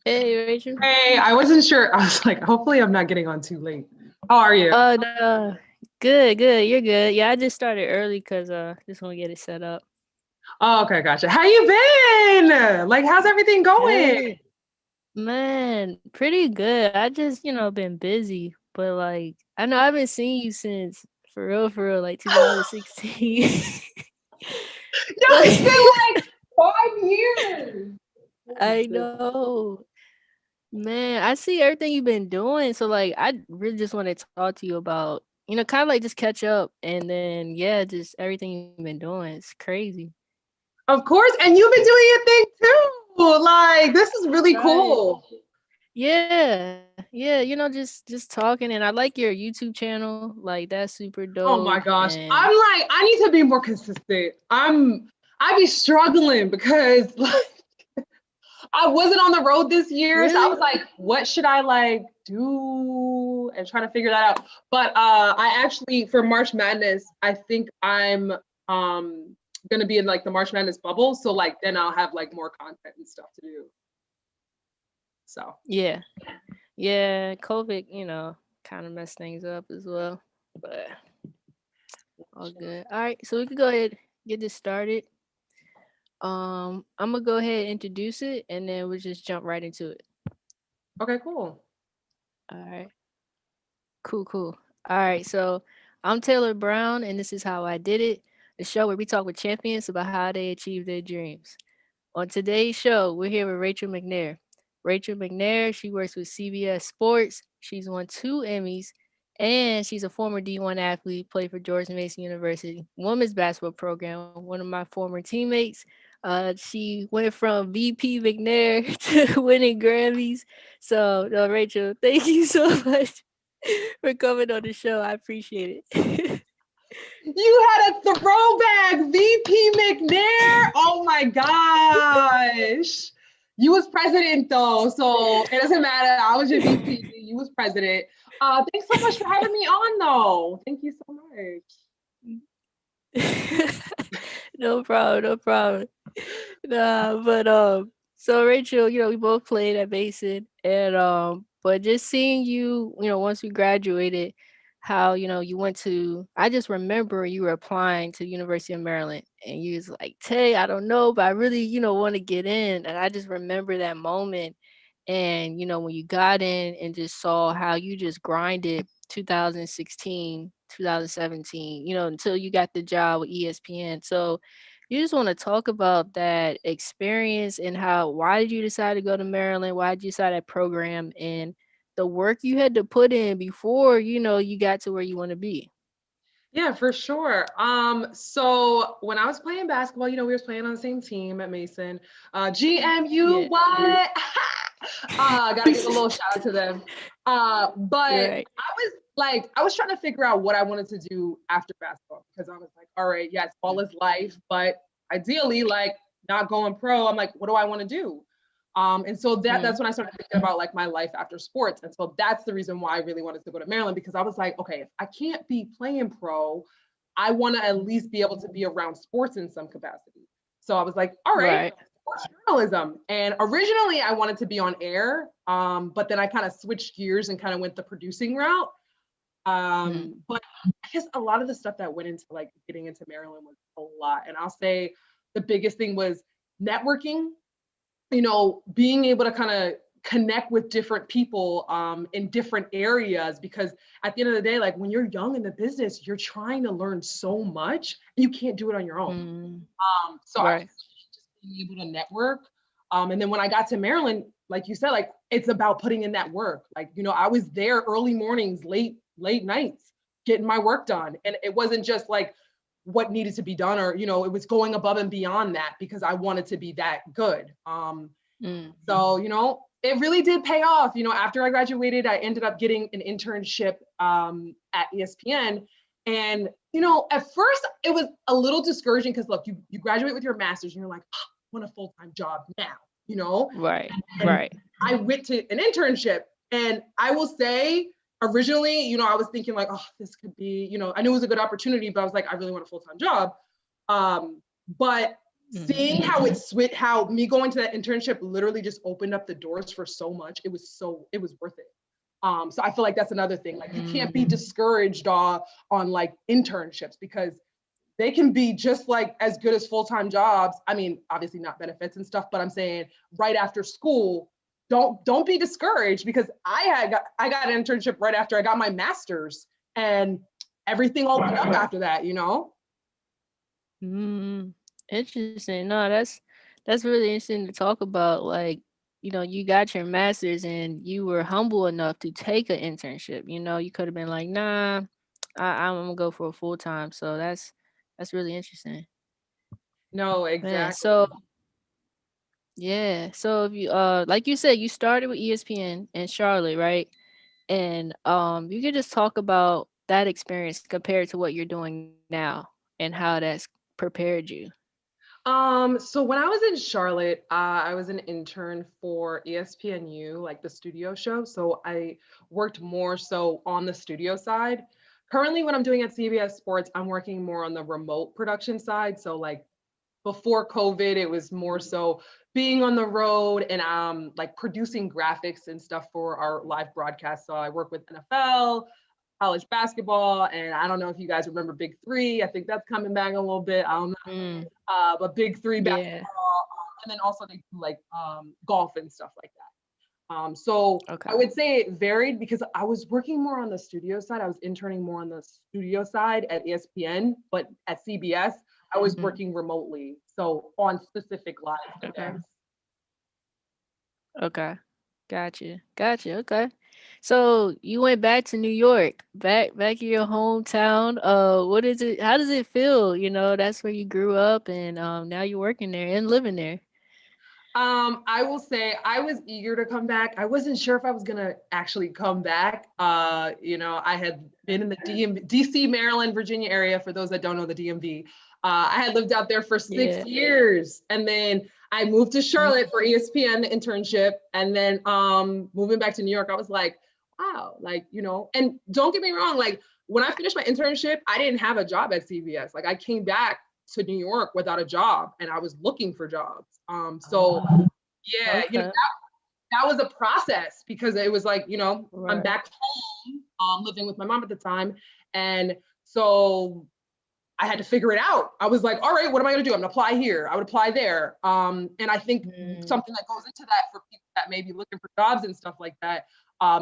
Hey, Rachel. Hey, I wasn't sure. I was like, hopefully I'm not getting on too late. How are you? Oh no. Good, good. You're good. Yeah, I just started early because just want to get it set up. Oh, okay, gotcha. How you been? Like, how's everything going? Good. Man, pretty good. I just, been busy, but like I know I haven't seen you since for real, like 2016. Yo, it's Like been like 5 years. Oh my I goodness. know. Man, I see everything you've been doing. So like I really just want to talk to you about, kind of like just catch up and then yeah, just everything you've been doing. It's crazy. Of course, and you've been doing your thing too. Like, this is really Right. cool. Yeah, just talking, and I like your YouTube channel. Like that's super Oh dope. my gosh. And I'm like, I need to be more consistent. I be struggling because like I wasn't on the road this year. So I was really, like, what should I like do and trying to figure that out. But I actually for March Madness, I think I'm gonna be in like the March Madness bubble. So like then I'll have like more content and stuff to do. So yeah, yeah. COVID, kind of messed things up as well, but all good. All right, so we can go ahead get this started. I'm gonna go ahead and introduce it, and then we'll just jump right into it. okay, cool. All right, cool, cool. All right, so I'm Taylor Brown, and this is how I did it. The show where we talk with champions about how they achieve their dreams. On today's show, we're here with Rachel McNair. Rachel McNair, she works with CBS Sports. She's won 2 Emmys, and she's a former D1 athlete, played for George Mason University women's basketball program, one of my former teammates. She went from VP McNair to winning Grammys. So, no, Rachel, thank you so much for coming on the show. I appreciate it. You had a throwback, VP McNair. Oh my gosh. You was president though, so it doesn't matter. I was your VP. You was president. Thanks so much for having me on though. Thank you so much. No problem, no problem. Nah, but so Rachel, we both played at Mason, and but just seeing you, once we graduated, how you went to. I just remember you were applying to University of Maryland, and you was like, "Tay, I don't know, but I really, want to get in." And I just remember that moment, and when you got in and just saw how you just grinded 2016, 2017, until you got the job with ESPN. So you just want to talk about that experience and how why did you decide to go to Maryland? Why did you decide that program and the work you had to put in before, you got to where you want to be? Yeah, for sure. So when I was playing basketball, we were playing on the same team at Mason. GMU, Yeah. what? Gotta give a little shout out to them. But Right. I was trying to figure out what I wanted to do after basketball because I was like, all right, yes, ball is life, but ideally, like not going pro. I'm like, what do I want to do? And so that's Mm, when I started thinking about like my life after sports. And so that's the reason why I really wanted to go to Maryland because I was like, okay, if I can't be playing pro, I want to at least be able to be around sports in some capacity. So I was like, all right, right. sports journalism. And originally I wanted to be on air, but then I kind of switched gears and kind of went the producing route. Mm, But I guess a lot of the stuff that went into like getting into Maryland was a lot. And I'll say the biggest thing was networking, being able to kind of connect with different people in different areas because at the end of the day, like when you're young in the business, you're trying to learn so much and you can't do it on your own. mm, So I right. just being able to network. And then when I got to Maryland, like you said, like it's about putting in that work. Like, I was there early mornings, late nights, getting my work done. And it wasn't just like what needed to be done or, it was going above and beyond that because I wanted to be that good. Mm, So, it really did pay off. After I graduated, I ended up getting an internship at ESPN. And, at first it was a little discouraging because look, you graduate with your master's and you're like, oh, I want a full-time job now, right. and Right. I went to an internship. And I will say, originally, I was thinking like, oh, this could be, I knew it was a good opportunity, but I was like, I really want a full-time job. But seeing how it switched, how me going to that internship literally just opened up the doors for so much. It was worth it. So I feel like that's another thing. Like you can't be discouraged on like internships because they can be just like as good as full-time jobs. I mean, obviously not benefits and stuff, but I'm saying right after school, don't be discouraged because I got an internship right after I got my master's and everything opened up after that, you know? Mm, interesting. No, that's really interesting to talk about. Like, you got your master's and you were humble enough to take an internship. You could have been like, nah, I'm gonna go for a full time. So that's really interesting, No, man. So exactly. yeah, so if you like you said, you started with ESPN in Charlotte, right? And you could just talk about that experience compared to what you're doing now and how that's prepared you. So when I was in Charlotte, I was an intern for ESPNU, like the studio show. So I worked more so on the studio side. Currently, what I'm doing at CBS Sports, I'm working more on the remote production side. So like before COVID, it was more so being on the road and like producing graphics and stuff for our live broadcast. So I work with NFL, college basketball, and I don't know if you guys remember Big Three. I think that's coming back a little bit. I don't know, Mm, but Big Three yeah. basketball, and then also they do like golf and stuff like that. So I Okay. would say it varied because I was working more on the studio side. I was interning more on the studio side at ESPN, but at CBS, I was Mhm. working remotely. So on specific live Okay. events. Okay. Gotcha. Gotcha. Okay. So you went back to New York, back in your hometown. What is it? How does it feel? That's where you grew up, and now you're working there and living there. I will say I was eager to come back. I wasn't sure if I was gonna actually come back. I had been in the DC, Maryland, Virginia area. For those that don't know the DMV, I had lived out there for Yeah. 6 years, and then I moved to Charlotte for ESPN internship, and then moving back to New York, I was like, wow, like And don't get me wrong, like when I finished my internship, I didn't have a job at CBS. Like I came back to New York without a job and I was looking for jobs. So yeah, Okay. that was a process because it was like, I'm Right. back home, living with my mom at the time. And so I had to figure it out. I was like, all right, what am I going to do? I'm going to apply here. I would apply there. And I think Mm, something that goes into that for people that may be looking for jobs and stuff like that,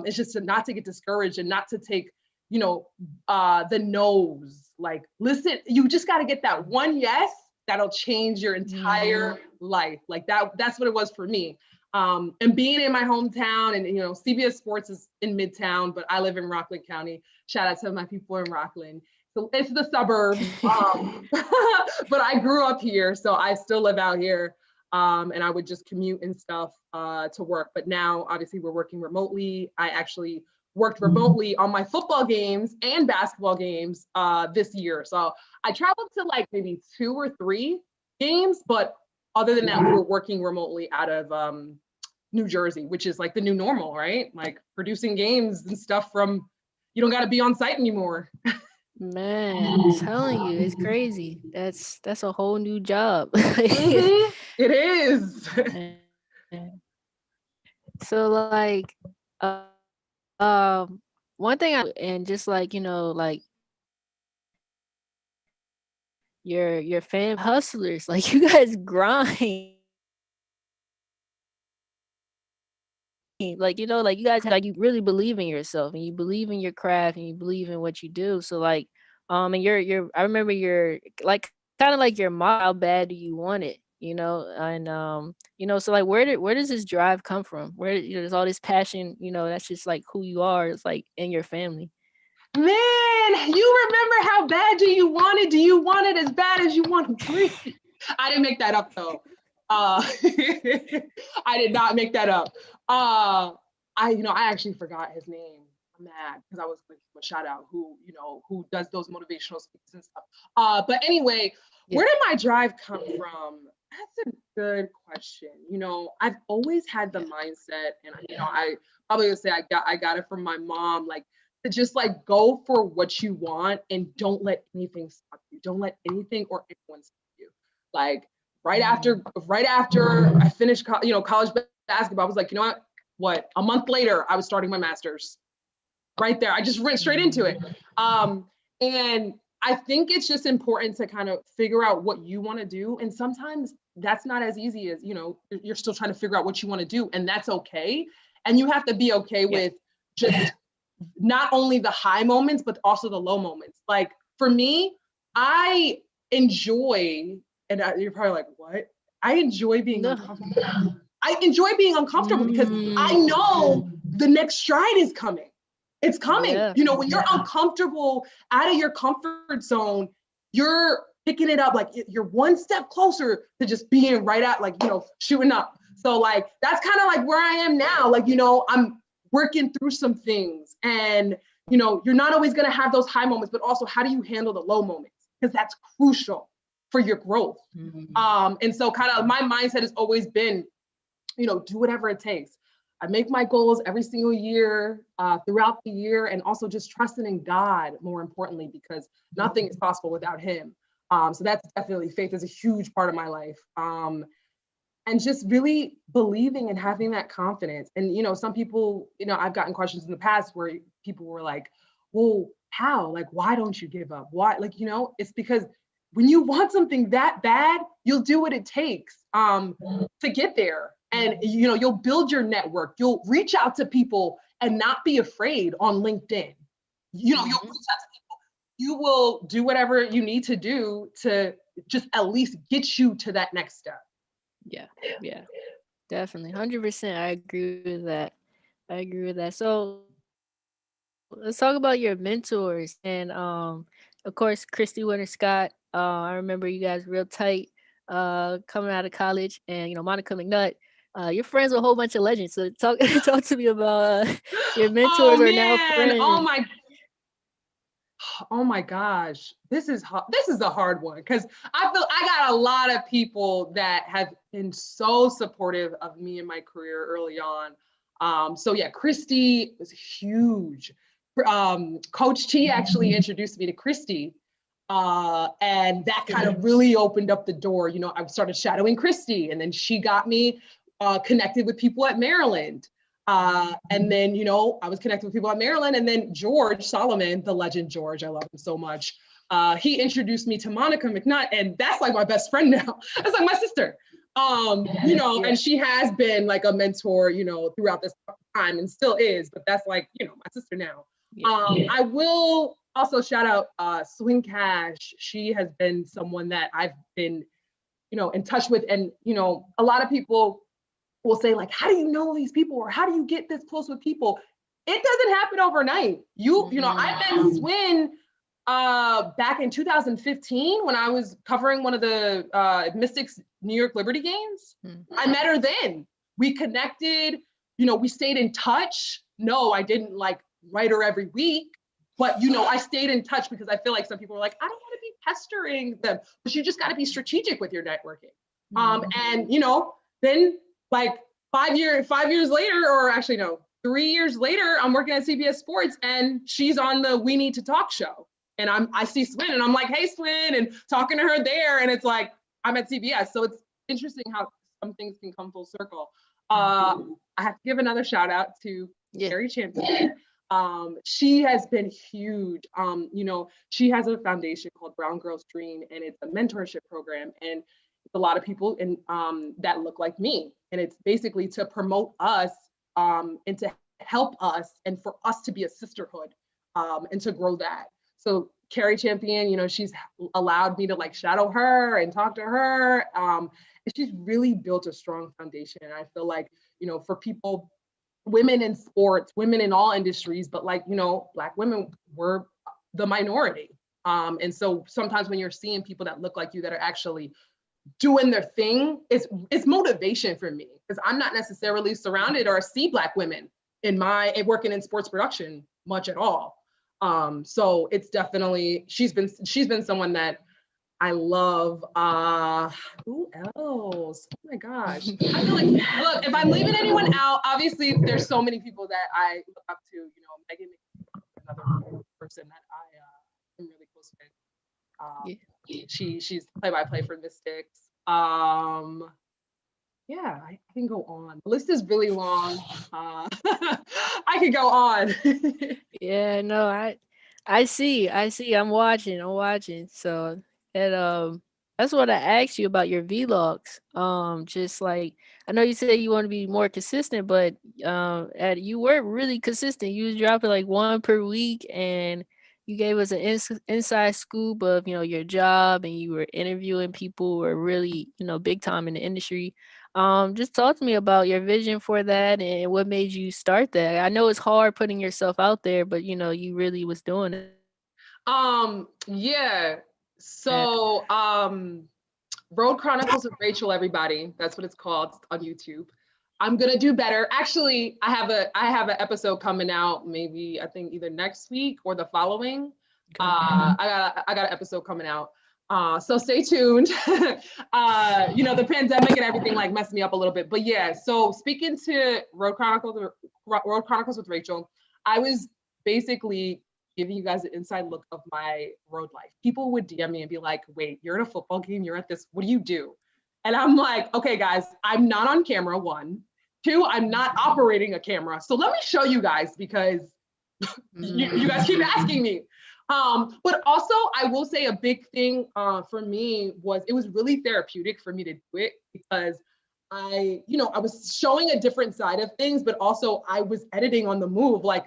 is just to not to get discouraged and not to take, the no's. Like, listen, you just got to get that one yes that'll change your mhm. entire life. Like that's what it was for me. And being in my hometown and, CBS Sports is in Midtown, but I live in Rockland County. Shout out to my people in Rockland. So it's the suburbs. But I grew up here, so I still live out here. And I would just commute and stuff to work. But now, obviously, we're working remotely. I actually worked remotely on my football games and basketball games this year. So I traveled to like maybe 2 or 3 games, but other than that, we were working remotely out of New Jersey, which is like the new normal, right? Like producing games and stuff from, you don't got to be on site anymore. Man, I'm telling you, it's crazy. That's a whole new job. It is. Man. So like, one thing I and just like your fam hustlers, like you guys grind. Like you guys have like you really believe in yourself and you believe in your craft and you believe in what you do. So like, and you're I remember you're like kind of like your motto, how bad do you want it? And so like where does this drive come from? Where there's all this passion, that's just like who you are. It's like in your family. Man, you remember how bad do you want it? Do you want it as bad as you want to breathe? I didn't make that up though. I did not make that up. I actually forgot his name. I'm mad because I was going to give a shout out who does those motivational speaks and stuff. But anyway, Yeah. where did my drive come from? That's a good question. I've always had the Yeah. mindset, and I probably would say I got it from my mom, like to just like go for what you want and don't let anything stop you. Don't let anything or anyone stop you. Like right after I finished, college basketball, I was like, you know what? A month later, I was starting my master's. Right there, I just went straight into it. And I think it's just important to kind of figure out what you want to do. And sometimes that's not as easy as, you're still trying to figure out what you want to do, and that's okay. And you have to be okay with just not only the high moments, but also the low moments. Like for me, I enjoy, and you're probably like, what? I enjoy being No. uncomfortable. I enjoy being uncomfortable because I know the next stride is coming. It's coming. Yeah. When you're uncomfortable out of your comfort zone, you're picking it up. Like you're one step closer to just being right at, like, shooting up. So like, that's kind of like where I am now. Like, I'm working through some things, and, you're not always going to have those high moments, but also how do you handle the low moments? Because that's crucial for your growth. And so kind of my mindset has always been, do whatever it takes. I make my goals every single year, throughout the year, and also just trusting in God, more importantly, because nothing is possible without Him. So that's definitely, faith is a huge part of my life. And just really believing and having that confidence. And, some people, I've gotten questions in the past where people were like, well, how? Like, why don't you give up? Why? Like, it's because when you want something that bad, you'll do what it takes to get there. And, you'll build your network. You'll reach out to people and not be afraid on LinkedIn. You'll reach out to people. You will do whatever you need to do to just at least get you to that next step. Yeah. Definitely. 100%. I agree with that. So let's talk about your mentors. And of course, Christy Winter Scott. I remember you guys real tight coming out of college, and Monica McNutt. You're friends with a whole bunch of legends. So talk talk to me about your mentors are Oh now man! friends. Oh my gosh, this is a hard one, because I feel I got a lot of people that have been so supportive of me in my career early on. So yeah, Christy was huge. Coach T actually introduced me to Christy, and that kind of really opened up the door. I started shadowing Christy, and then she got me connected with people at Maryland. And then, I was connected with people at Maryland, and then George Solomon, the legend George, I love him so much. He introduced me to Monica McNutt, and that's like my best friend now. That's like my sister. And she has been like a mentor, throughout this time, and still is, but that's like, my sister now. I will also shout out Swing Cash. She has been someone that I've been, in touch with. And, a lot of people will say, like, how do you know these people, or how do you get this close with people? It doesn't happen overnight. I met Swin back in 2015 when I was covering one of the Mystics New York Liberty games. I met her then. We connected, we stayed in touch. No, I didn't like write her every week, but I stayed in touch because I feel like some people are like, I don't want to be pestering them, but you just got to be strategic with your networking. And then like 5 years later, or actually no, 3 years later, I'm working at CBS Sports, and she's on the We Need to Talk show. And I see Swin, and I'm like, hey, Swin, and talking to her there. And it's like, I'm at CBS. So it's interesting how some things can come full circle. I have to give another shout out to Carrie Champion. She has been huge. She has a foundation called Brown Girls Dream, and it's a mentorship program. And it's a lot of people in that look like me. And it's basically to promote us and to help us, and for us to be a sisterhood and to grow that. So Carrie Champion, she's allowed me to like shadow her and talk to her. And she's really built a strong foundation. And I feel like, for people, women in sports, women in all industries, but like, Black women were the minority. And so sometimes when you're seeing people that look like you that are actually doing their thing, it's motivation for me, because I'm not necessarily surrounded or see Black women in working in sports production much at all. So it's definitely, she's been someone that I love. Who else? Oh my gosh. I feel like, look, if I'm leaving anyone out, obviously there's so many people that I look up to. Megan, another person that I am really close with. She's play-by-play for Mystics. Um, yeah, I can go on. The list is really long. I could go on. Yeah, no, I see. I'm watching. So, and that's what I asked you about your vlogs. Just like I know you said you want to be more consistent, but you were really consistent. You was dropping like one per week, and you gave us an inside scoop of your job, and you were interviewing people who are really big time in the industry. Just talk to me about your vision for that and what made you start that. I know it's hard putting yourself out there, but you really was doing it. Yeah. So, Road Chronicles with Rachel, everybody. That's what it's called on YouTube. I'm gonna do better. Actually, I have an episode coming out, maybe I think either next week or the following. Okay. I got an episode coming out. So stay tuned. The pandemic and everything like messed me up a little bit. But yeah, so speaking to Road Chronicles with Rachel, I was basically giving you guys an inside look of my road life. People would DM me and be like, wait, you're at a football game, you're at this, what do you do? And I'm like, okay, guys, I'm not on camera, one. Two, I'm not operating a camera. So let me show you guys because you guys keep asking me. But also, I will say a big thing for me was it was really therapeutic for me to do it because I was showing a different side of things, but also I was editing on the move. Like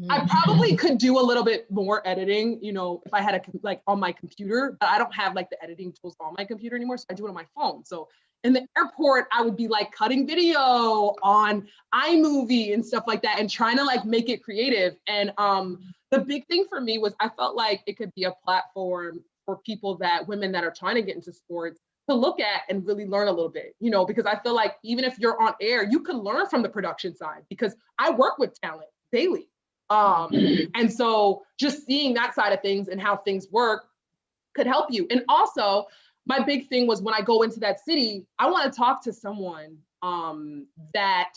I probably could do a little bit more editing, if I had like on my computer, but I don't have like the editing tools on my computer anymore. So I do it on my phone. So in the airport, I would be like cutting video on iMovie and stuff like that and trying to like make it creative. And the big thing for me was I felt like it could be a platform for women that are trying to get into sports to look at and really learn a little bit, because I feel like even if you're on air, you can learn from the production side because I work with talent daily. And so just seeing that side of things and how things work could help you. And also, my big thing was when I go into that city, I want to talk to someone that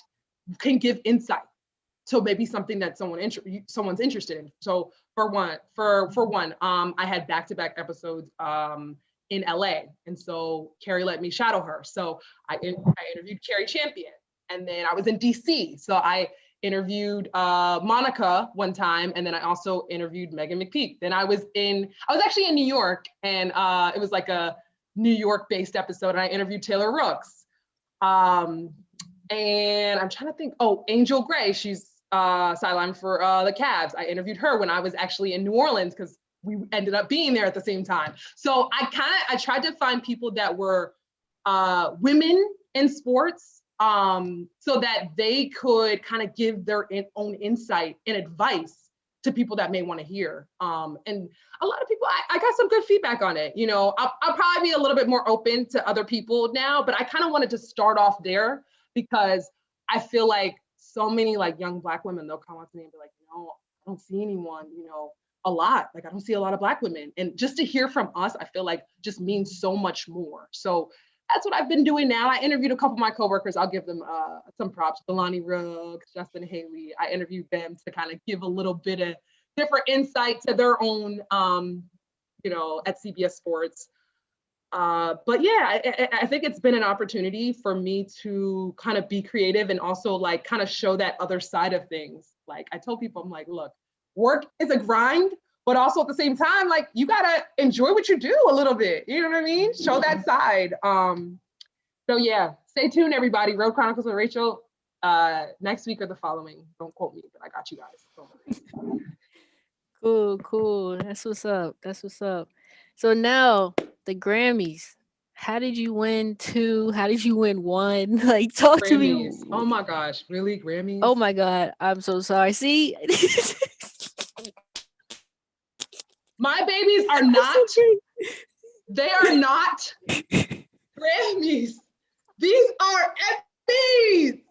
can give insight. So maybe something that someone's interested in. So for one, I had back-to-back episodes in LA, and so Carrie let me shadow her. So I interviewed Carrie Champion, and then I was in DC, so I interviewed Monica one time, and then I also interviewed Megan McPeak. Then I was actually in New York, and it was like a New York-based episode, and I interviewed Taylor Rooks. And I'm trying to think. Oh, Angel Gray, she's sideline for the Cavs. I interviewed her when I was actually in New Orleans because we ended up being there at the same time. So I tried to find people that were women in sports so that they could kind of give their own insight and advice to people that may want to hear. And a lot of people, I got some good feedback on it. I'll probably be a little bit more open to other people now, but I kind of wanted to start off there because I feel like so many like young Black women, they'll come up to me and be like, I don't see anyone, a lot. Like I don't see a lot of Black women. And just to hear from us, I feel like just means so much more. So that's what I've been doing now. I interviewed a couple of my coworkers. I'll give them some props. Delani Rooks, Justin Haley. I interviewed them to kind of give a little bit of different insight to their own, at CBS Sports. But yeah, I think it's been an opportunity for me to kind of be creative and also like kind of show that other side of things. Like I told people, I'm like, look, work is a grind, but also at the same time, like you gotta enjoy what you do a little bit. You know what I mean? Show that side. So yeah, stay tuned, everybody. Road Chronicles with Rachel next week or the following. Don't quote me, but I got you guys. Don't worry. Cool, cool. That's what's up. That's what's up. So now the Grammys. How did you win two? How did you win one? Like, talk to me. Grammys. Oh my gosh, really? Oh Grammys? my God, I'm so sorry. See, My babies are that's so not, great. they are not Grammys. These are Emmys.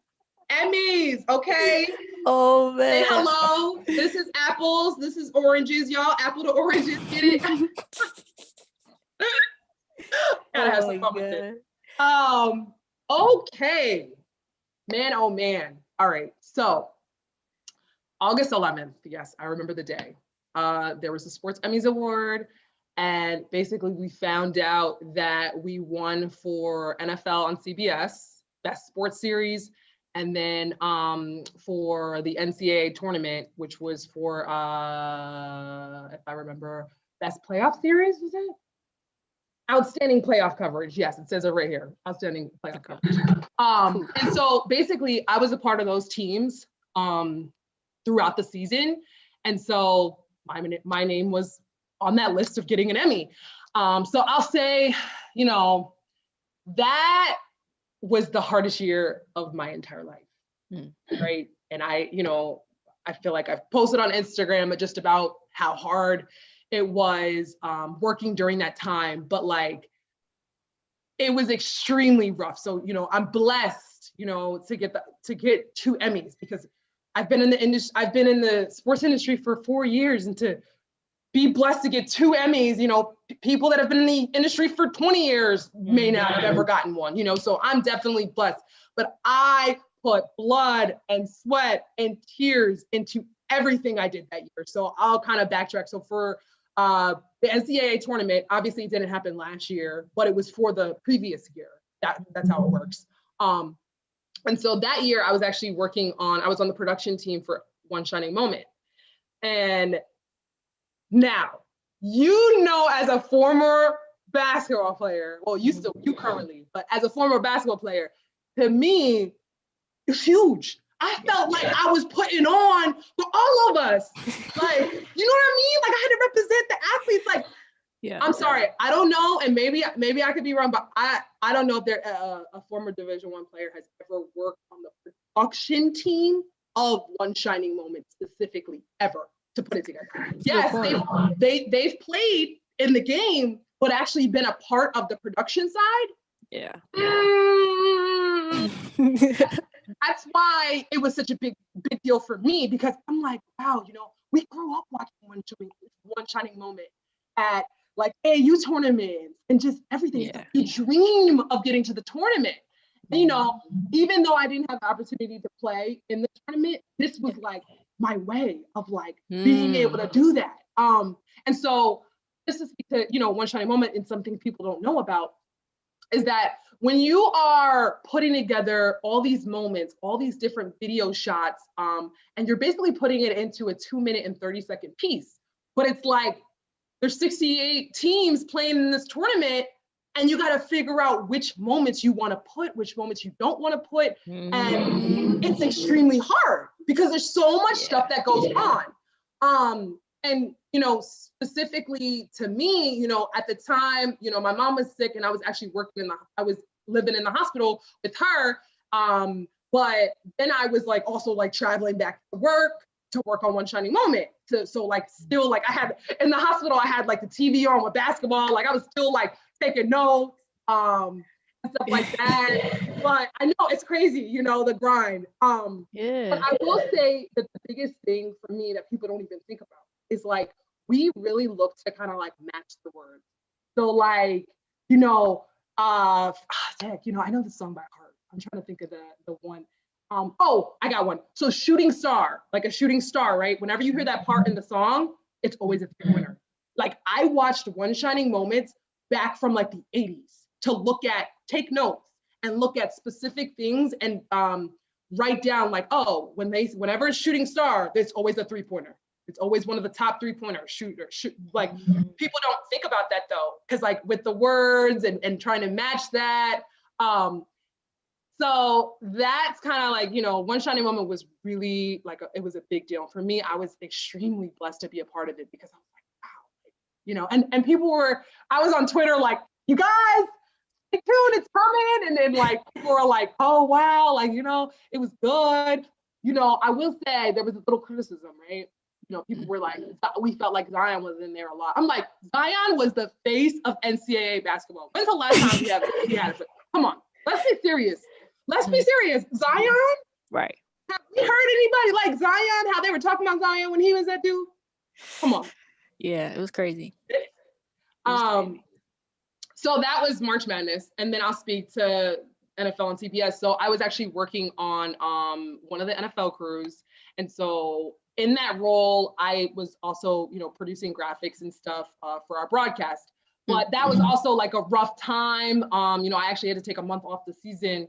Emmys, okay? Oh Say man. hello. This is apples. This is oranges, y'all. Apple to oranges. Get it? Gotta have Oh some my fun with it. God. Okay. Man, oh man. All right. So August 11th. Yes, I remember the day. There was the Sports Emmys Award. And basically we found out that we won for NFL on CBS, Best Sports Series, and then for the NCAA tournament, which was for, if I remember, Best Playoff Series, was it? Outstanding playoff coverage. Yes, it says it right here. Outstanding playoff coverage. Cool. And so basically, I was a part of those teams throughout the season, and so my name was on that list of getting an Emmy. So I'll say, you know, that was the hardest year of my entire life, right? And I, you know, I feel like I've posted on Instagram just about how hard it was working during that time, but like it was extremely rough. So, you know, I'm blessed, you know, to get 2 Emmys because I've been in the industry, I've been in the sports industry for 4 years, and to be blessed to get 2 Emmys, you know, people that have been in the industry for 20 years may not have ever gotten one, you know, so I'm definitely blessed. But I put blood and sweat and tears into everything I did that year. So I'll kind of backtrack. So for the NCAA tournament, obviously it didn't happen last year, but it was for the previous year. That's how it works. And so that year I was actually I was on the production team for One Shining Moment. And now, you know, as a former basketball player, well, you currently, but as a former basketball player, to me, it's huge. I felt like I was putting on for all of us. Like, you know what I mean? Like I had to represent the athletes. Like, Yeah. I'm sorry, I don't know, and maybe I could be wrong, but I don't know if there a former Division I player has ever worked on the production team of One Shining Moment specifically ever to put it together. Yes, they've played in the game, but actually been a part of the production side. Yeah. That's why it was such a big deal for me, because I'm like, wow, you know, we grew up watching One Shining Moment at like AU tournaments and just everything. Yeah. The dream of getting to the tournament. And, you know, even though I didn't have the opportunity to play in the tournament, this was like my way of like being able to do that. And so this is because, you know, One Shining Moment, and something people don't know about is that when you are putting together all these moments, all these different video shots, and you're basically putting it into a 2-minute and 30-second piece, but it's like there's 68 teams playing in this tournament, and you got to figure out which moments you want to put, which moments you don't want to put. And it's extremely hard because there's so much stuff that goes on. And, you know, specifically to me, you know, at the time, you know, my mom was sick and I was actually I was living in the hospital with her. But then I was like also like traveling back to work on One Shining Moment. So like still like I had in the hospital, I had like the TV on with basketball. Like I was still like taking notes and stuff like that. But I know it's crazy, you know, the grind. Yeah. But I will say that the biggest thing for me that people don't even think about is like we really look to kind of like match the words. So like, you know, you know, I know the song by heart. I'm trying to think of the one. Oh, I got one. So shooting star, like a shooting star, right? Whenever you hear that part in the song, it's always a winner. Like I watched One Shining Moments back from like the 80s to take notes and look at specific things and write down like, oh, whenever it's shooting star, there's always a 3-pointer. It's always one of the top 3-pointer shooter. Like people don't think about that though, because like with the words and trying to match that. So that's kind of like, you know, One Shining Moment was really like, it was a big deal. For me, I was extremely blessed to be a part of it because I was like, wow, you know, and I was on Twitter like, you guys, stay tuned, it's coming. And then like, people were like, oh, wow, like, you know, it was good. You know, I will say there was a little criticism, right? You know, people were like, we felt like Zion was in there a lot. I'm like, Zion was the face of NCAA basketball. When's the last time he had it? Come on, let's be serious. Let's be serious. Zion? Right. Have we heard anybody like Zion? How they were talking about Zion when he was that dude? Come on. Yeah, it was crazy. So that was March Madness. And then I'll speak to NFL and CBS. So I was actually working on one of the NFL crews. And so in that role, I was also, producing graphics and stuff for our broadcast. But that was also like a rough time. I actually had to take a month off the season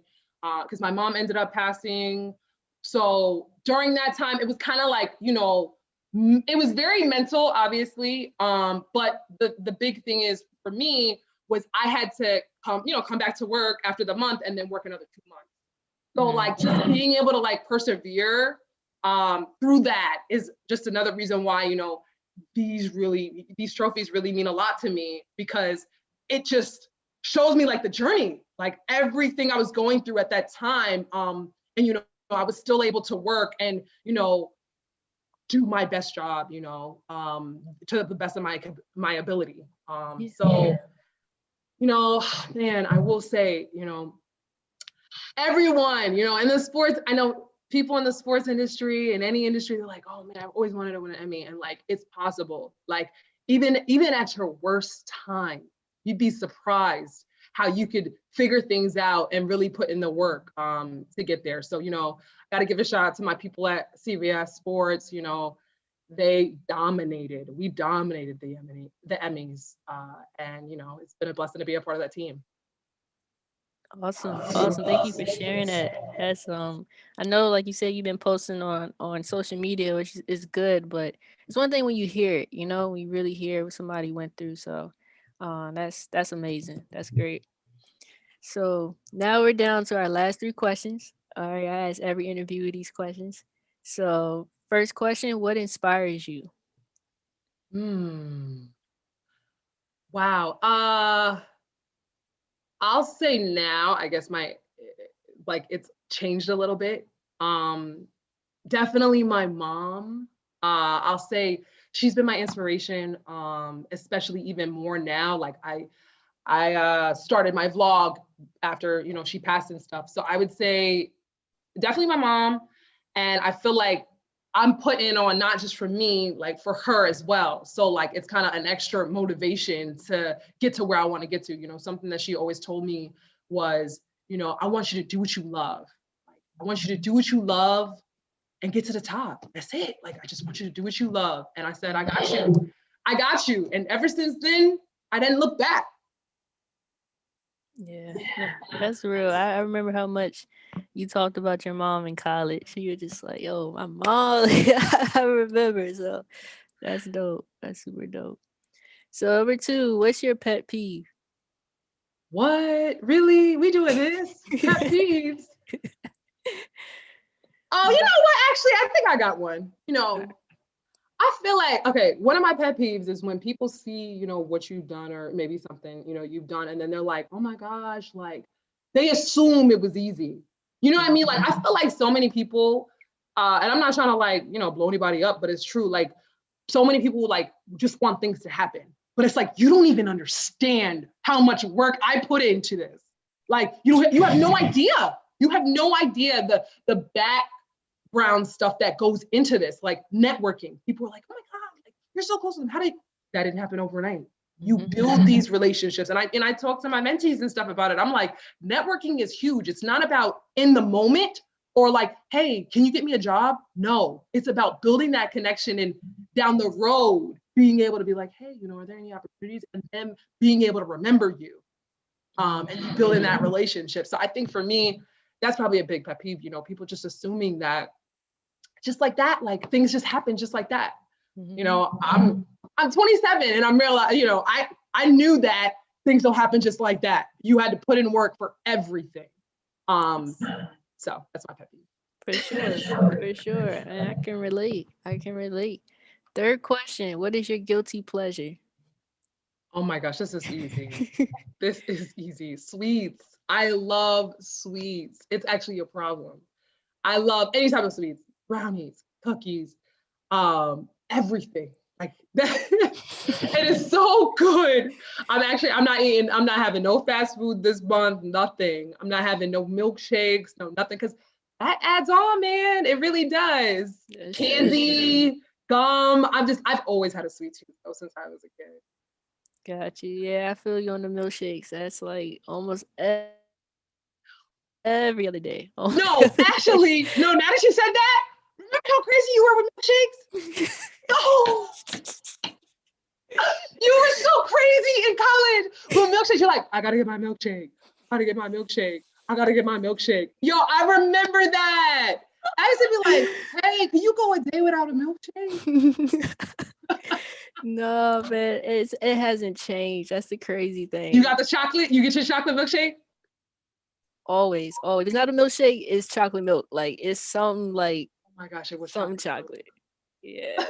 because my mom ended up passing. So during that time, it was kind of like, it was very mental, obviously. But the big thing is for me was I had to come back to work after the month and then work another 2 months. So like just being able to like persevere through that is just another reason why, these trophies really mean a lot to me, because it just shows me like the journey, like everything I was going through at that time. And, I was still able to work and, do my best job, to the best of my ability. So, man, I will say, everyone, in the sports, I know people in the sports industry and any industry, they're like, oh man, I've always wanted to win an Emmy. And like, it's possible. Like, even at your worst time, you'd be surprised how you could figure things out and really put in the work to get there. So, got to give a shout out to my people at CBS Sports. We dominated the Emmys. And, it's been a blessing to be a part of that team. Awesome. Awesome. Thank you for sharing that. That's I know like you said you've been posting on social media, which is good, but it's one thing when you hear it, when you really hear what somebody went through. So that's amazing. That's great. So now we're down to our last three questions. All right, I ask every interview these questions. So first question, what inspires you? Hmm. Wow. I'll say now, I guess like it's changed a little bit. Um, Definitely my mom. I'll say she's been my inspiration, especially even more now. Like I started my vlog after, she passed and stuff. So I would say definitely my mom. And I feel like I'm putting on not just for me, like for her as well. So like it's kind of an extra motivation to get to where I want to get to. Something that she always told me was, I want you to do what you love. Like, I want you to do what you love and get to the top. That's it. Like, I just want you to do what you love. And I said, I got you. I got you. And ever since then, I didn't look back. Yeah, that's real. I remember how much you talked about your mom in college. You were just like, yo, my mom. I remember. So that's dope. That's super dope. So number two, what's your pet peeve? What? Really? We doing this? Pet peeves? Oh, you know what? Actually, I think I got one. I feel like, okay, one of my pet peeves is when people see, what you've done or maybe something, you've done, and then they're like, oh my gosh, like they assume it was easy. You know what I mean? Like, I feel like so many people, and I'm not trying to like, blow anybody up, but it's true. Like, so many people like just want things to happen. But it's like, you don't even understand how much work I put into this. Like, you have no idea. You have no idea the background stuff that goes into this, like networking. People are like, oh my God, like, you're so close to them. That didn't happen overnight. You build these relationships. And I talk to my mentees and stuff about it. I'm like, networking is huge. It's not about in the moment or like, hey, can you get me a job? No, it's about building that connection and down the road, being able to be like, hey, are there any opportunities? And them being able to remember you and building that relationship. So I think for me, that's probably a big pet peeve, people just assuming that just like that, like things just happen just like that. I'm 27 and I'm real, I knew that things don't happen just like that. You had to put in work for everything. So that's my pet peeve. For sure. For sure. And I can relate. I can relate. Third question, what is your guilty pleasure? Oh my gosh, this is easy. This is easy. Sweets. I love sweets. It's actually a problem. I love any type of sweets, brownies, cookies, everything. Like that. It is so good. I'm not having no fast food this month, nothing. I'm not having no milkshakes, no nothing, because that adds on, man. It really does. That's true. Candy, gum. I've always had a sweet tooth though since I was a kid. Got you. Yeah, I feel you on the milkshakes. That's like almost every other day. Almost No, every other day. actually, no, now that you said that, how crazy you were with milkshakes? No, you were so crazy in college with milkshakes. You're like, I gotta get my milkshake. I gotta get my milkshake. I gotta get my milkshake. Yo, I remember that. I used to be like, hey, can you go a day without a milkshake? No, man, it hasn't changed. That's the crazy You thing. got the chocolate? You get your chocolate milkshake? Always, always. If it's not a milkshake, it's chocolate milk. Like it's something like Oh my gosh, it was something chocolate milk. chocolate. Yeah,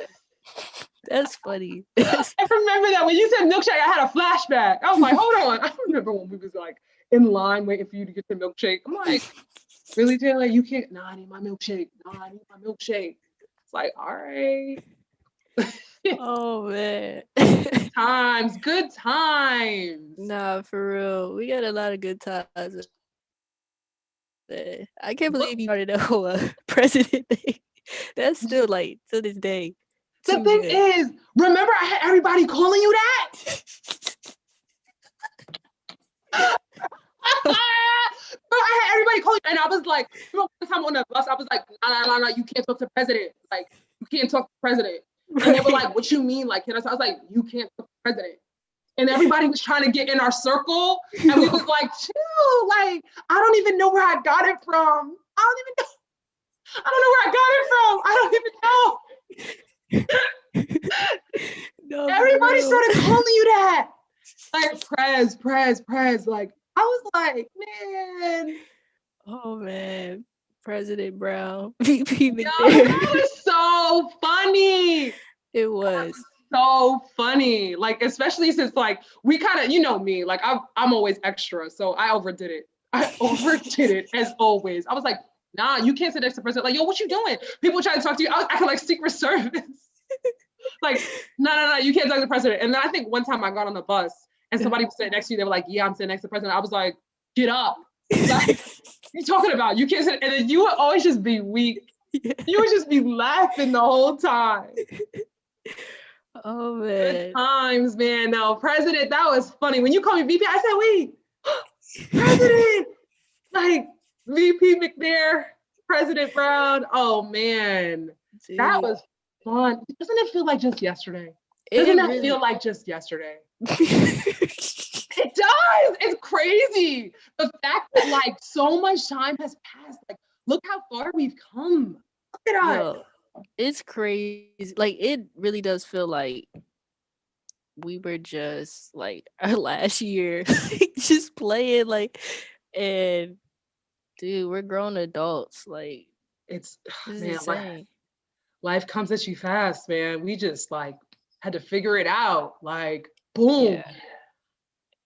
that's funny. I remember that when you said milkshake, I had a flashback. I was like, hold on. I remember when we was like in line waiting for you to get your milkshake. I'm like, really, Taylor? You can't? No, I need my milkshake. No, I need my milkshake. It's like, all right. Oh man. Times, good times. Nah, for real. We got a lot of good times. I can't believe you Look, started the whole president thing. That's still like to this day the too thing good. is, remember I had everybody calling you that? I had everybody calling, and I was like, one time on the bus, I was like, no, you can't talk to the president. Like, you can't talk to the president. And they were Right. like, what you mean? Like, can I? I was like, you can't talk to the president. And everybody was trying to get in our circle, and we was like, chill. Like, I don't even know where I got it from. I don't even know. I don't know where I got it from. I don't even know. No, for Everybody real. started calling you that. Like, Prez. Like, I was like, man. Oh man. President Brown, VP Yo, that McNair. was so funny. It was. So funny. Like, especially since like we kind of, you know me, like I'm always extra. So I overdid it. I overdid it as always. I was like, nah, you can't sit next to the president. Like, yo, what you doing? People trying to talk to you. I was acting like Secret Service. Like, no, you can't talk to the president. And then I think one time I got on the bus and somebody was sitting next to you. They were like, yeah, I'm sitting next to the president. I was like, get up. Like, what you talking about? You can't sit. And then you would always just be weak. Yeah. You would just be laughing the whole time. Oh Good man. times, man. No, president, that was funny. When you called me VP, I said, wait, president, like VP McNair, President Brown. Oh man, that Dude, was fun. Doesn't it feel like just yesterday? Doesn't it that feel really like just yesterday? It does. It's crazy. The fact that like so much time has passed. Like, look how far we've come. Look at us. Yo, it's crazy. Like it really does feel like we were just like our last year just playing like and dude, we're grown adults. Like It's this is man, insane. life comes at you fast, man. We just like had to figure it out. Like, boom. Yeah.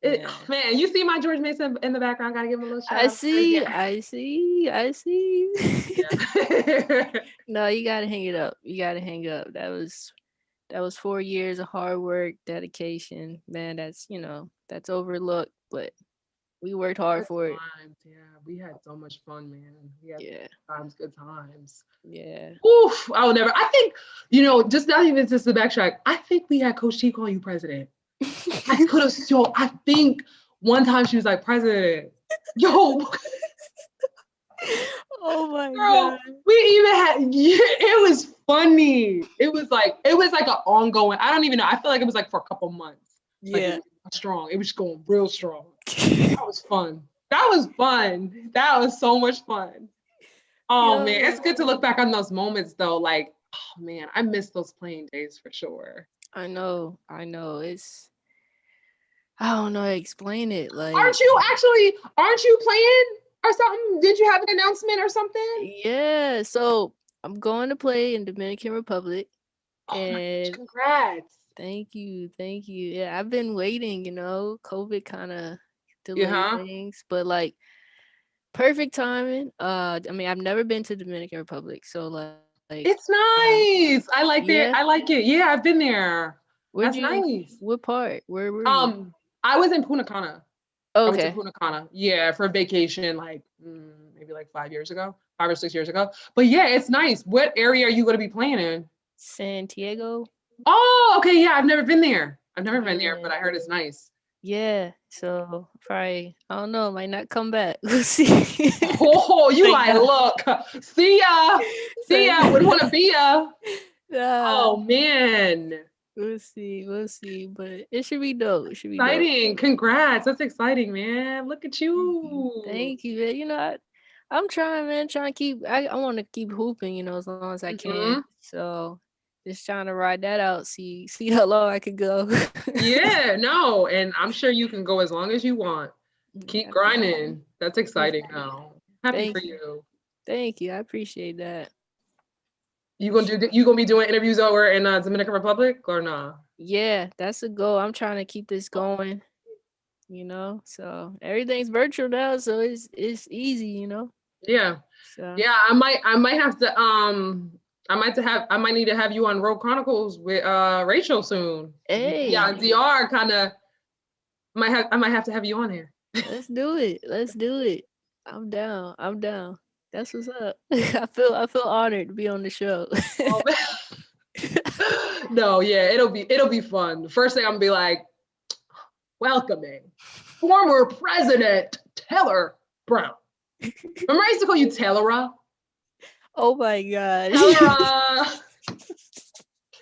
It, Yeah. man, you see my George Mason in the background. Gotta give him a little shout I out. Gotta see, get, I see, I see. yeah. No, you gotta hang it up. You gotta hang up. That was 4 years of hard work, dedication. Man, that's overlooked, but we worked hard Good for it. times. Yeah, we had so much fun, man. We had Yeah. good times. Yeah. Oof, I will never. I think, just not even just the backtrack. I think we had Coach T call you president. I could have so. I think one time she was like, President, yo, Oh my girl, god. we even had. Yeah, it was funny. It was like an ongoing. I don't even know. I feel like it was like for a couple months. Like it Yeah. was strong. It was going real strong. That was fun. That was fun. That was so much fun. Oh man, Yo. it's good to look back on those moments though. Like, oh man, I miss those playing days for sure. I know. I know. I don't know how to explain it. Like, Aren't you playing or something? Did you have an announcement or something? yeah. So I'm going to play in Dominican Republic, Oh my gosh, and congrats. thank you, thank you. Yeah, I've been waiting. COVID kind of Yeah, delayed huh? things, but like perfect timing. I mean, I've never been to Dominican Republic, so like, It's nice. I like yeah. it. I like it. Yeah, I've been there. Where'd That's you? nice. What part? Where were you? I was in Punta Cana. I went to Okay. Punta Cana, yeah, for vacation, like maybe like 5 years ago, 5 or 6 years ago. But yeah, it's nice. What area are you going to be playing in? Santiago. Oh, okay, yeah, I've never been there. I've never been there, Yeah. but I heard it's nice. Yeah. So probably I don't know, might not come back. We'll see. Oh, you Thank like, God. look, see ya. See Thank ya. Wouldn't want to God. be ya. Nah, Oh man. we'll see. We'll see. But it should be dope. It should be dope. Exciting. Congrats. That's exciting, man. Look at Thank you. you. Thank you. Man. I'm trying, man. Trying to keep. I want to keep hooping. As long as I can. Hmm. So just trying to ride that out. See how long I could go. Yeah, no. And I'm sure you can go as long as you want. I Keep appreciate. grinding. That's exciting Appreciate it. now. Happy for Thank you. you. Thank you. I appreciate that. You gonna be doing interviews over in Dominican Republic or nah? Yeah, that's a goal. I'm trying to keep this going. So everything's virtual now, so it's easy. Yeah. So Yeah, I might have to I might need to have you on Road Chronicles with Rachel soon. Yeah, hey, DR kind of I might have to have you on here. let's do it. Let's do it. I'm down. I'm down. That's what's up. I feel honored to be on the show. Oh man. No, yeah, it'll be fun. The first thing I'm gonna be like, welcoming former President Taylor Brown. Remember I used to call you Taylora? Oh my god. Taylora.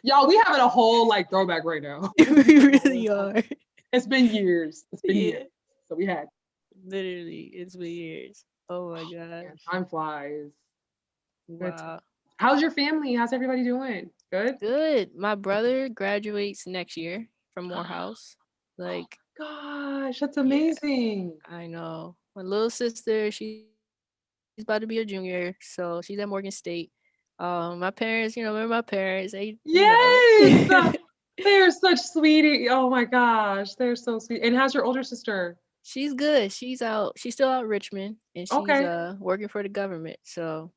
Y'all, we having a whole like throwback right now. We really are. It's been years. It's been Yeah. years. So we had, Literally, it's been years. Oh my gosh. man, time flies. Good. Wow. How's your family? How's everybody doing? Good? Good. My brother graduates next year from Morehouse. Oh Like, my gosh, that's yeah, amazing. I know. My little sister, she's about to be a junior, so she's at Morgan State. My parents, remember my parents, Yes. They're such sweetie. Oh my gosh, they're so sweet. And how's your older sister? she's good. She's still out in Richmond and she's Okay. working for the government. So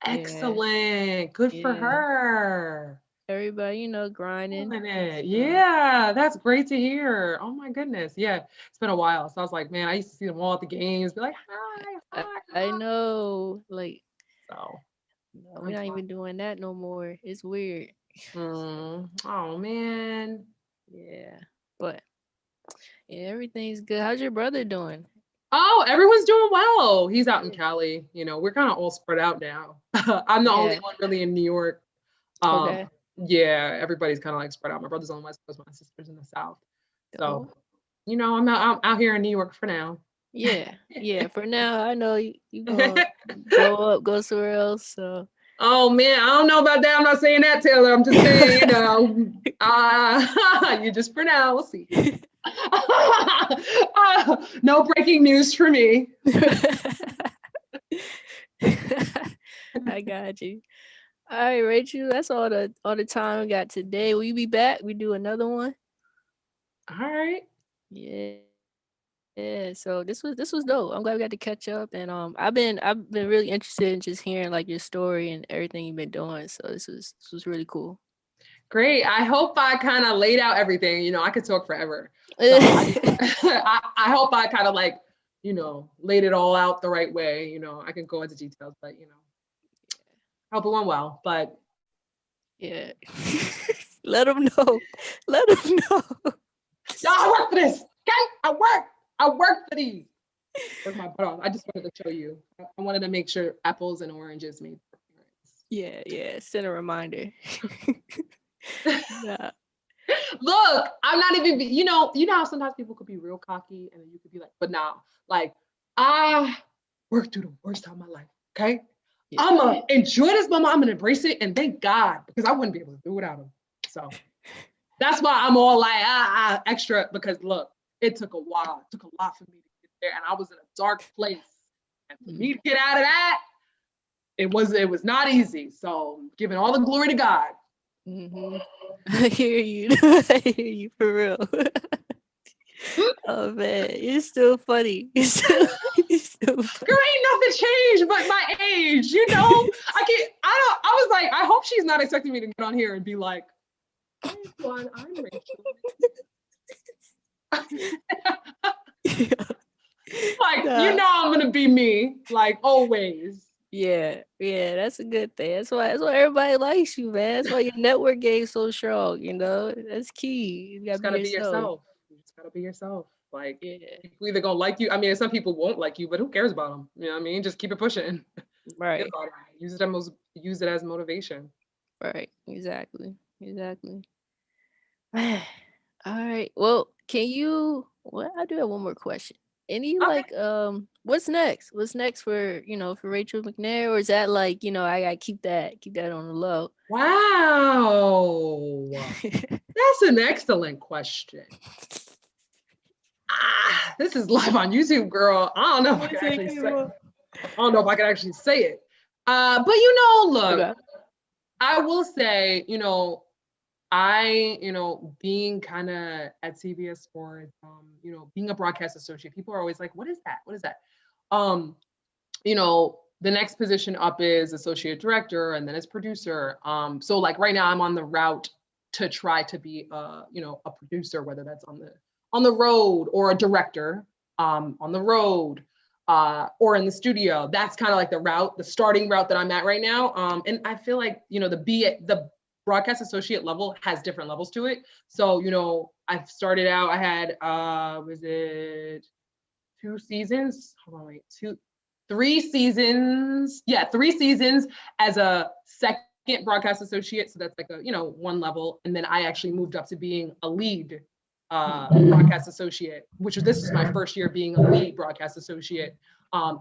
yeah, Excellent. Good for yeah. her. Everybody, grinding. Killing it. So Yeah, that's great to hear. Oh my goodness. Yeah, it's been a while. So I was like, man, I used to see them all at the games, be like, hi, hi, I hi. know, like, So no, we're I'm not fine. even doing that no more. It's weird. Oh man. Yeah. But yeah, everything's good. How's your brother doing? Oh, everyone's doing well. He's out in Cali. We're kind of all spread out now. I'm the only Yeah. one really in New York. Um, Okay. yeah, everybody's kind of like spread out. My brother's on the West Coast, my sister's in the South. So, Oh. I'm out here in New York for now. Yeah. Yeah. For now, I know you gonna blow up, go somewhere else. So Oh man, I don't know about that. I'm not saying that, Taylor. I'm just saying, you just for now. We'll see. No breaking news for me. I got you. All right, Rachel. That's all the time we got today. Will you be back? We do another one. All right. Yeah. So this was dope. I'm glad we got to catch up. And I've been really interested in just hearing like your story and everything you've been doing. So this was really cool. Great. I hope I kind of laid out everything. I could talk forever. So I just, I hope I kind of like, laid it all out the right way. I can go into details, but I hope it went well. But Yeah. Let them know. Let them know. y'all, I work for this. Okay, I work for these. Work my butt off. I just wanted to show you. I wanted to make sure apples and oranges made Yeah, yeah. Send a reminder. Nah. Look, I'm not even, how sometimes people could be real cocky and then you could be like, but now, like, I worked through the worst time of my life. Okay. Yeah. I'm going to enjoy this moment. I'm going to embrace it. And thank God, because I wouldn't be able to do it without him. So that's why I'm all like, extra, because look, it took a while. It took a lot for me to get there. And I was in a dark place. And for me to get out of that, it was not easy. So giving all the glory to God. Mm-hmm. I hear you. I hear you for real. Oh man, you're still funny. You're still Girl, funny. ain't nothing changed but my age, you know. I was like, I hope she's not expecting me to get on here and be like, hey everyone, I'm Rachel. Like, Nah. I'm gonna be me, like always. Yeah, yeah, that's a good thing. That's why everybody likes you, man. That's why your network game's so strong. That's key. You gotta Just be gotta be yourself. yourself. You just gotta be yourself. Like, Yeah. people either gonna like you. I mean, some people won't like you, but who cares about them? You know what I mean? Just keep it pushing. Forget Right. about it. Use it as motivation. Right. Exactly. Exactly. All right. Well, can you well, I do have one more question. Any Okay. like what's next? What's next for, for Rachel McNair? Or is that like, I gotta keep that on the low? Wow. That's an excellent question. This is live on YouTube, girl. I don't know if I can What's it actually came say. up? I don't know if I can actually say it. But look, Okay. I will say, I, being kind of at CBS Sports, being a broadcast associate, people are always like, what is that? What is that? Um, the next position up is associate director and then it's producer. So like right now I'm on the route to try to be a producer, whether that's on the road or a director on the road or in the studio. That's kind of like the starting route that I'm at right now. And I feel like, the broadcast associate level has different levels to it. So, I've started out, I had, was it 2 seasons? Hold on, wait, 3 seasons. Yeah, 3 seasons as a second broadcast associate. So that's like one level. And then I actually moved up to being a lead broadcast associate, this is my first year being a lead broadcast associate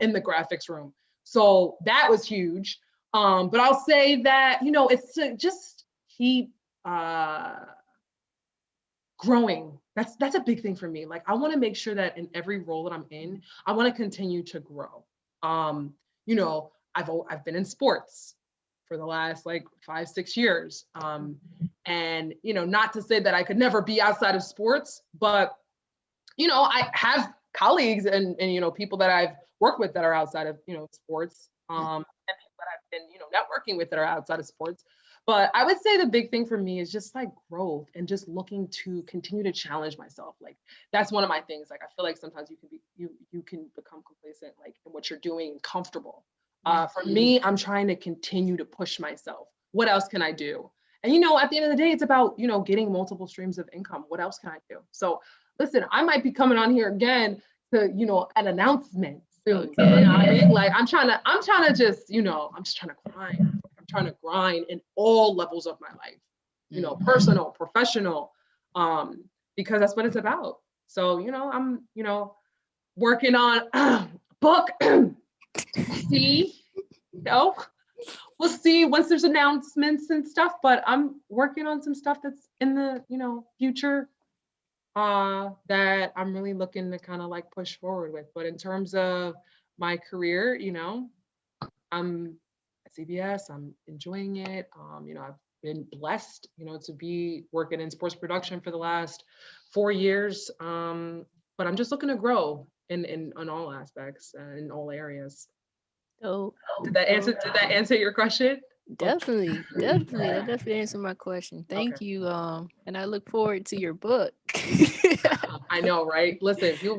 in the graphics room. So that was huge. But I'll say that, it's to just keep growing. That's a big thing for me. Like I want to make sure that in every role that I'm in, I want to continue to grow. I've been in sports for the last like 5-6 years. And not to say that I could never be outside of sports, but I have colleagues and people that I've worked with that are outside of sports. And people that I've been networking with that are outside of sports. But I would say the big thing for me is just like growth and just looking to continue to challenge myself. Like that's one of my things. Like I feel like sometimes you can become complacent like in what you're doing and comfortable. For me, I'm trying to continue to push myself. What else can I do? And at the end of the day, it's about getting multiple streams of income. What else can I do? So listen, I might be coming on here again to an announcement soon. Okay. You know what I mean? Like I'm trying to just, I'm just trying to grind. I'm trying to grind in all levels of my life, personal, professional, because that's what it's about. So, I'm, working on book. See, we'll see once there's announcements and stuff, but I'm working on some stuff that's in the, future that I'm really looking to kind of like push forward with. But in terms of my career, I'm at CBS, I'm enjoying it. I've been blessed, to be working in sports production for the last 4 years. But I'm just looking to grow in all aspects, in all areas. So Did that answer your question? definitely, definitely. That definitely answered my question. Okay. Thank you. And I look forward to your book. I know, right? Listen, have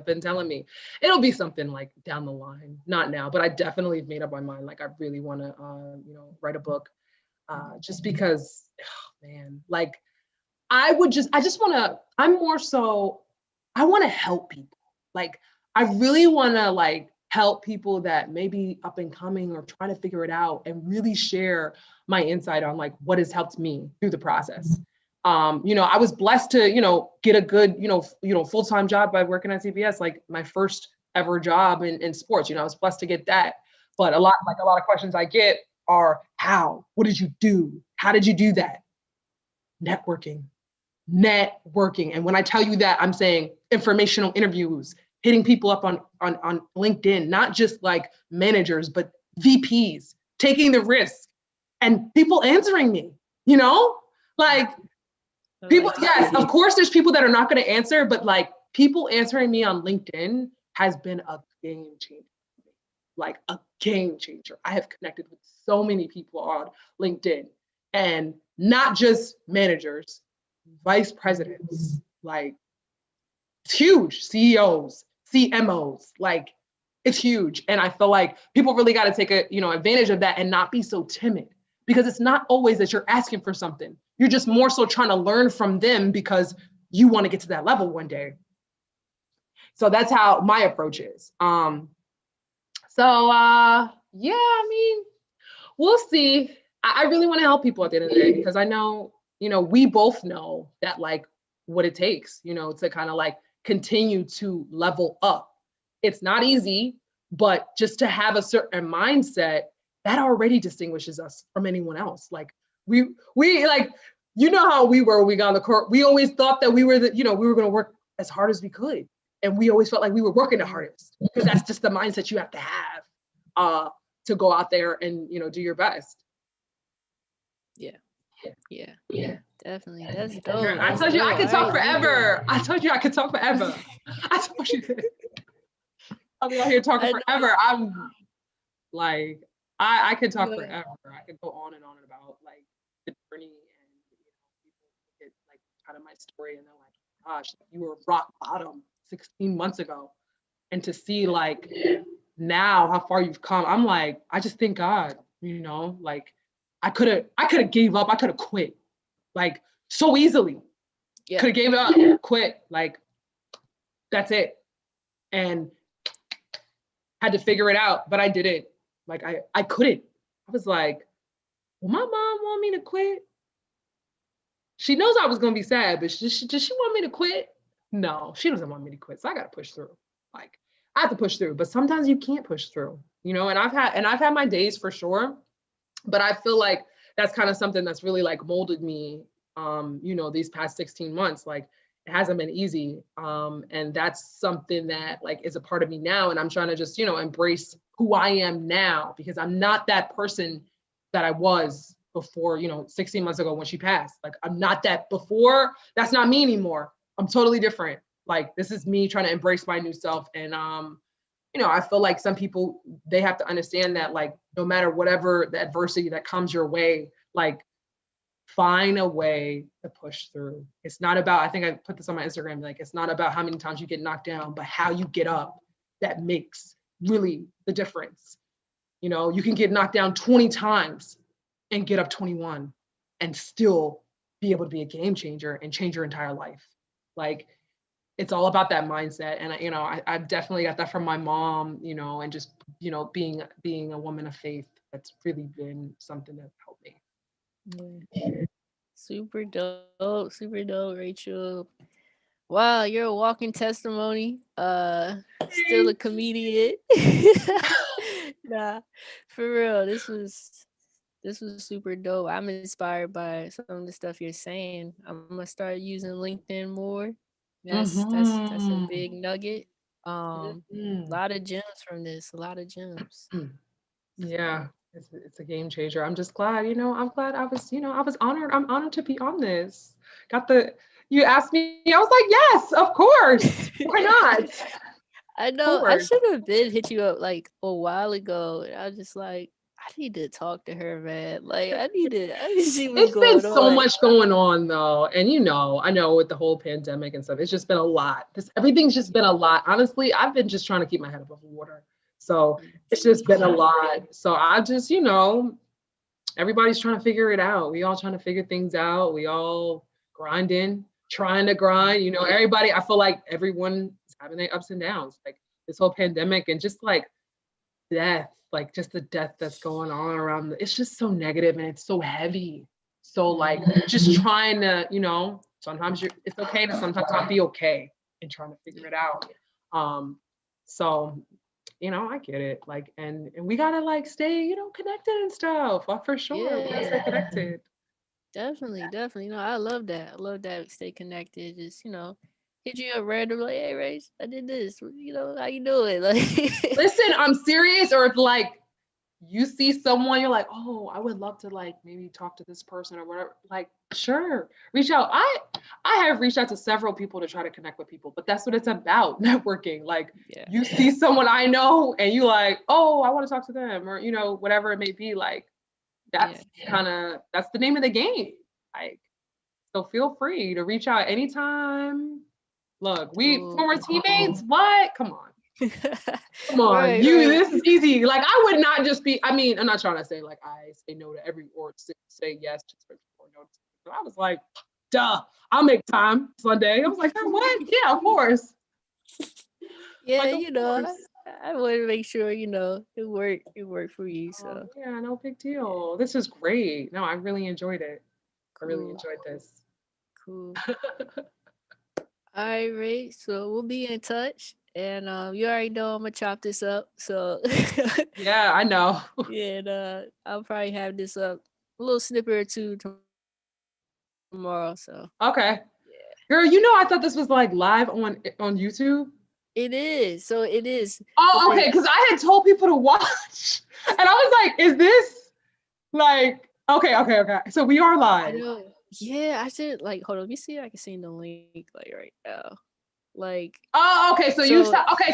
been telling me it'll be something like down the line, not now, but I definitely have made up my mind. Like I really want to, write a book, just because, oh, man, like I just want to, I want to help people. Like I really want to like help people that may be up and coming or trying to figure it out and really share my insight on like what has helped me through the process. I was blessed to, get a good, full-time job by working at CBS, like my first ever job in sports. I was blessed to get that. But a lot of questions I get are how? What did you do? How did you do that? Networking. And when I tell you that, I'm saying informational interviews, hitting people up on LinkedIn, not just like managers, but VPs, taking the risk and people answering me, like people, yes, of course, there's people that are not going to answer, but like people answering me on LinkedIn has been a game changer. Like a game changer. I have connected with so many people on LinkedIn and not just managers, vice presidents, like it's huge, CEOs, CMOs, like it's huge. And I feel like people really got to take advantage of that and not be so timid, because it's not always that you're asking for something. You're just more so trying to learn from them because you want to get to that level one day. So that's how my approach is. Yeah, I mean, we'll see. I really want to help people at the end of the day because I know, we both know that like what it takes, to kind of like continue to level up. It's not easy, but just to have a certain mindset that already distinguishes us from anyone else. Like we like, how we were when we got on the court. We always thought that we were we were going to work as hard as we could. And we always felt like we were working the hardest because that's just the mindset you have to have to go out there and, do your best. Yeah. Yeah. Definitely. That's Girl, dope. I That's told you dope. I All could talk right, Libra. forever. I told you I could talk forever. I told you that. I'll be out here talking I know. forever. I'm like, I could talk Yeah. forever. I could go on and on about like the journey and people get like kind of my story and they're like, gosh, you were rock bottom 16 months ago. And to see like now how far you've come, I'm like, I just thank God, like I could have gave up, I could have quit, like so easily. Yeah. Could have gave up, quit, like that's it. And had to figure it out, but I didn't. Like I couldn't. I was like, well, my mom want me to quit. She knows I was gonna be sad, but does she want me to quit? No, she doesn't want me to quit. So I gotta push through. Like I have to push through, but sometimes you can't push through, and I've had my days for sure, but I feel like that's kind of something that's really like molded me these past 16 months. Like it hasn't been easy. And that's something that like is a part of me now. And I'm trying to just, embrace who I am now because I'm not that person that I was before, 16 months ago when she passed. Like I'm not that before. That's not me anymore. I'm totally different. Like this is me trying to embrace my new self. And I feel like some people they have to understand that like no matter whatever the adversity that comes your way, like find a way to push through. It's not about, I think I put this on my Instagram, like it's not about how many times you get knocked down, but how you get up that makes really the difference. You can get knocked down 20 times and get up 21 and still be able to be a game changer and change your entire life. Like it's all about that mindset. And I've definitely got that from my mom, and just, being a woman of faith, that's really been something that helped me. Yeah. Super dope, Rachel. Wow, you're a walking testimony. Still a comedian. Nah, for real. This was super dope. I'm inspired by some of the stuff you're saying. I'm gonna start using LinkedIn more. That's a Mm-hmm. big nugget. A Mm-hmm. lot of gems from this. A lot of gems. So Yeah, it's a game changer. I'm just glad, I'm glad I was honored. I'm honored to be on this. Got the, you asked me, I was like, yes, of course. Why not? I Of know I course. should have been hit you up like a while ago. And I was just like, I need to talk to her, man. Like I need to see what's It's been going so on. much going on though. And I know with the whole pandemic and stuff, it's just been a lot. Everything's just been a lot. Honestly, I've been just trying to keep my head above water. So it's just been a lot. So I just, everybody's trying to figure it out. We all trying to figure things out. We all grinding, trying to grind. Everybody, I feel like everyone is having their ups and downs. Like this whole pandemic and just like death, like just the death that's going on around. It's just so negative and it's so heavy. So like just trying to, sometimes it's okay to sometimes not be okay and trying to figure it out. Um, so I get it. Like, and we gotta like stay, connected and stuff. For sure, we gotta stay Yeah, connected. definitely. No, I love that. I love that we stay connected. Just hit you up random like, hey, Race, I did this. How you doing? Like, Listen, I'm serious. Or if like you see someone, you're like, oh, I would love to like maybe talk to this person or whatever. Like, sure, reach out. I have reached out to several people to try to connect with people, but that's what it's about, networking. Like yeah, you see someone I know and you like, oh, I want to talk to them, or whatever it may be. Like yeah. that's the name of the game. Like, so feel free to reach out anytime. Look, we Dope. former teammates. What? Come on. Come on, Right, right. this is easy. Like I would not just be, I mean, I'm not trying to say like I say no to every or say yes to or no to. I was like, duh, I'll make time Sunday. I was like, oh, what? Yeah, of course. Yeah, Like, of course. I want to make sure it worked for you. Oh So yeah, no big yeah, deal. This is great. No, I really enjoyed it. I really cool, enjoyed this. cool. All right, Ray. So we'll be in touch, and you already know I'm gonna chop this up. So Yeah, I know. yeah, and, I'll probably have this up a little snippet or two tomorrow. So Okay. yeah, Girl, I thought this was like live on YouTube. it is. So it is, but Oh, okay, because I had told people to watch. And I was like, is this like okay. So we are I live. know. Yeah, I should like hold on. Let me see if I can send the link like right now. Like Oh, okay. So so.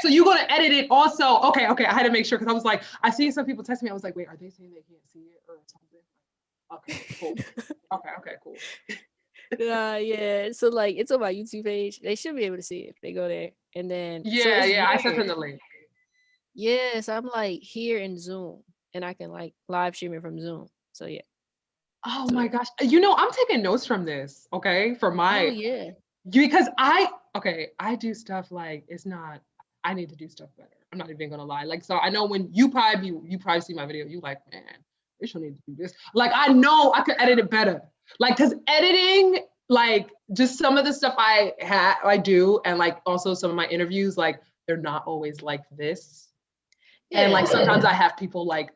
so you're gonna edit it also. Okay. I had to make sure because I was like, I see some people text me. I was like, wait, are they saying they can't see it or something? Okay, cool. Okay, cool. Yeah. So like it's on my YouTube page. They should be able to see it if they go there. And then so Yeah, it's yeah. I sent weird. them the link. Yes, I'm like here in Zoom and I can like live stream it from Zoom. So yeah. Oh So my gosh. I'm taking notes from this, okay? For oh my yeah. because I do stuff like it's not I need to do stuff better. I'm not even gonna lie. Like so I know when you probably see my video, you like, man, Rachel need to do this. Like I know I could edit it better. Like cause editing, like just some of the stuff I do and like also some of my interviews, like they're not always like this. And Yeah. like sometimes I have people like,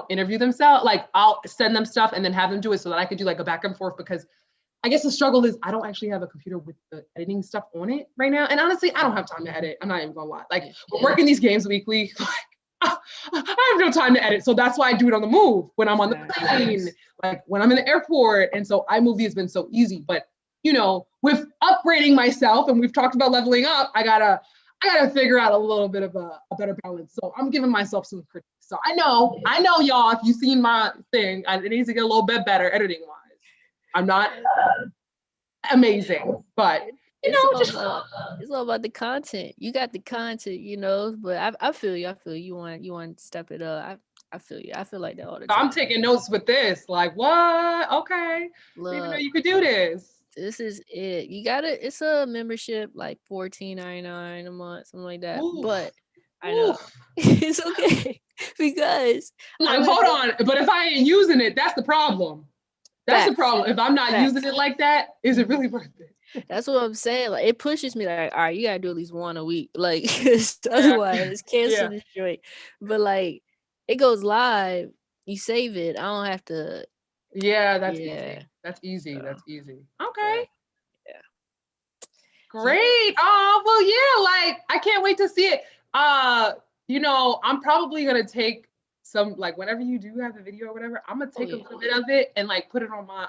interview themselves. Like I'll send them stuff and then have them do it so that I could do like a back and forth because I guess the struggle is I don't actually have a computer with the editing stuff on it right now. And honestly, I don't have time to edit. I'm not even gonna lie. Like we're Yeah. working these games weekly. Like I have no time to edit. So that's why I do it on the move when I'm on the plane, like when I'm in the airport. And so iMovie has been so easy. But with upgrading myself, and we've talked about leveling up, I gotta figure out a little bit of a better balance. So I'm giving myself some critiques. So I know y'all, if you've seen my thing, it needs to get a little bit better editing wise. I'm not amazing, but It, it's all just about it's all about the content. You got the content, but I feel you. I feel you. You want to step it up. I feel you. I feel like that all the I'm time. taking notes with this. Like, what? Okay. Didn't even know Look, you could do this. this is it. You gotta. It's a membership like 14.99 a month, something like that. Oof. But I know Oof. it's okay because I'm I like, went hold on. But if I ain't using it, that's the problem. That's the facts, problem. If I'm not using facts. it like that, is it really worth it? That's what I'm saying. Like it pushes me like, all right, you gotta do at least one a week. Like Yeah. otherwise cancel Yeah. this joint. But like it goes live, you save it. I don't have to Yeah, that's yeah. easy. That's easy. So That's easy. Okay. but yeah. Yeah. Great. Oh, well, yeah, like I can't wait to see it. I'm probably gonna take some like whenever you do have the video or whatever, I'm gonna Oh take a yeah. little bit of it and like put it on my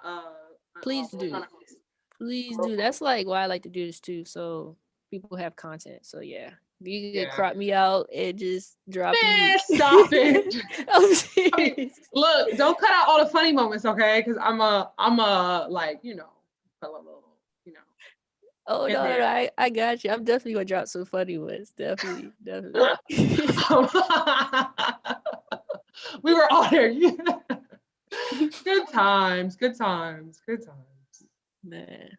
Please do. Chronicles. Please do. That's like why I like to do this too. So people have content. So yeah. You could Yeah. crop me out and just drop you. Man, stop it. I'm I mean, serious. look, don't cut out all the funny moments, okay? Because I'm a like, put a little, you know, Oh in no, there. I got you. I'm definitely gonna drop some funny ones. Definitely, definitely. We were on there. Good times, good times, good times. Man.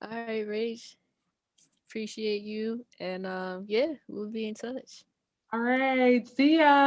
All right, Rach. Appreciate you. And yeah, we'll be in touch. All right, see ya.